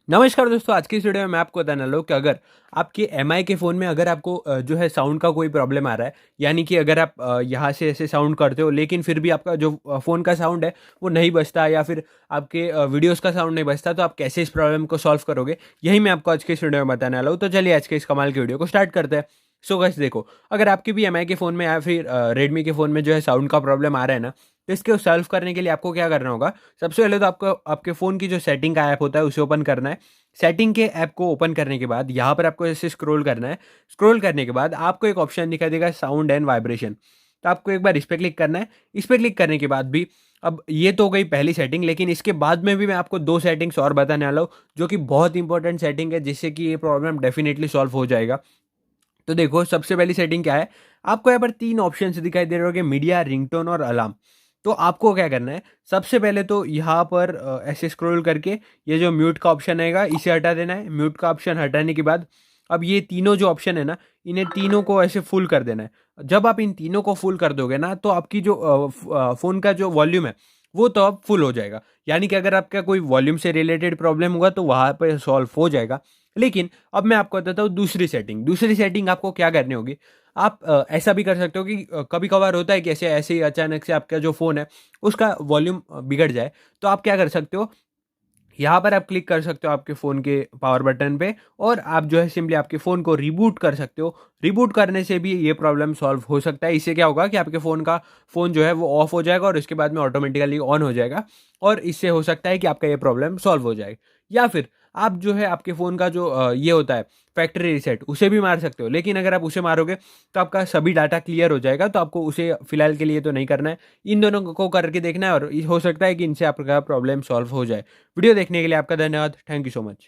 नमस्कार दोस्तों, आज की इस वीडियो में मैं आपको बताने वाला हूँ कि अगर आपके एमआई के फ़ोन में अगर आपको जो है साउंड का कोई प्रॉब्लम आ रहा है, यानी कि अगर आप यहाँ से ऐसे साउंड करते हो लेकिन फिर भी आपका जो फ़ोन का साउंड है वो नहीं बजता या फिर आपके वीडियोज़ का साउंड नहीं बजता, तो आप कैसे इस प्रॉब्लम को सॉल्व करोगे, यही मैं आपको आज के इस वीडियो में बताने वाला हूँ। तो चलिए आज के इस कमाल की वीडियो को स्टार्ट करते हैं। सो गाइस देखो, अगर आपके भी एमआई के फ़ोन में या फिर रेडमी के फ़ोन में जो है साउंड का प्रॉब्लम आ रहा है ना, तो इसको सॉल्व करने के लिए आपको क्या करना होगा। सबसे पहले तो आपको आपके फ़ोन की जो सेटिंग का ऐप होता है उसे ओपन करना है। सेटिंग के ऐप को ओपन करने के बाद यहाँ पर आपको ऐसे स्क्रॉल करना है। स्क्रॉल करने के बाद आपको एक ऑप्शन दिखाई देगा, साउंड एंड वाइब्रेशन। तो आपको एक बार इस पे क्लिक करना है। इस पे क्लिक करने के बाद भी, अब ये तो हो गई पहली सेटिंग, लेकिन इसके बाद में भी मैं आपको 2 सेटिंग्स और बताने वाला हूँ, जो कि बहुत इंपॉर्टेंट सेटिंग है, जिससे कि ये प्रॉब्लम डेफिनिटली सॉल्व हो जाएगा। तो देखो, सबसे पहली सेटिंग क्या है, आपको यहाँ पर 3 ऑप्शंस दिखाई दे रहे होंगे, मीडिया, रिंगटोन और अलार्म। तो आपको क्या करना है, सबसे पहले तो यहाँ पर ऐसे स्क्रॉल करके ये जो म्यूट का ऑप्शन आएगा इसे हटा देना है। म्यूट का ऑप्शन हटाने के बाद अब ये तीनों जो ऑप्शन है ना, इन्हें तीनों को ऐसे फुल कर देना है। जब आप इन तीनों को फुल कर दोगे ना, तो आपकी जो फ़ोन का जो वॉल्यूम है वो तो अब फुल हो जाएगा। यानी कि अगर आपका कोई वॉल्यूम से रिलेटेड प्रॉब्लम होगा तो वहाँ पे सॉल्व हो जाएगा। लेकिन अब मैं आपको बताता हूँ दूसरी सेटिंग। दूसरी सेटिंग आपको क्या करनी होगी, आप ऐसा भी कर सकते हो कि कभी-कभार होता है कि ऐसे ऐसे ही अचानक से आपका जो फ़ोन है उसका वॉल्यूम बिगड़ जाए। तो आप क्या कर सकते हो, यहाँ पर आप क्लिक कर सकते हो आपके फ़ोन के पावर बटन पे और आप जो है सिंपली आपके फ़ोन को रिबूट कर सकते हो। रिबूट करने से भी ये प्रॉब्लम सॉल्व हो सकता है। इससे क्या होगा कि आपके फ़ोन जो है वो ऑफ हो जाएगा और उसके बाद में ऑटोमेटिकली ऑन हो जाएगा और इससे हो सकता है कि आपका ये प्रॉब्लम सॉल्व हो जाए। या फिर आप जो है आपके फ़ोन का जो ये होता है फैक्ट्री रीसेट, उसे भी मार सकते हो। लेकिन अगर आप उसे मारोगे तो आपका सभी डाटा क्लियर हो जाएगा, तो आपको उसे फ़िलहाल के लिए तो नहीं करना है। इन दोनों को करके देखना है और हो सकता है कि इनसे आपका प्रॉब्लम सॉल्व हो जाए। वीडियो देखने के लिए आपका धन्यवाद। Thank you so much.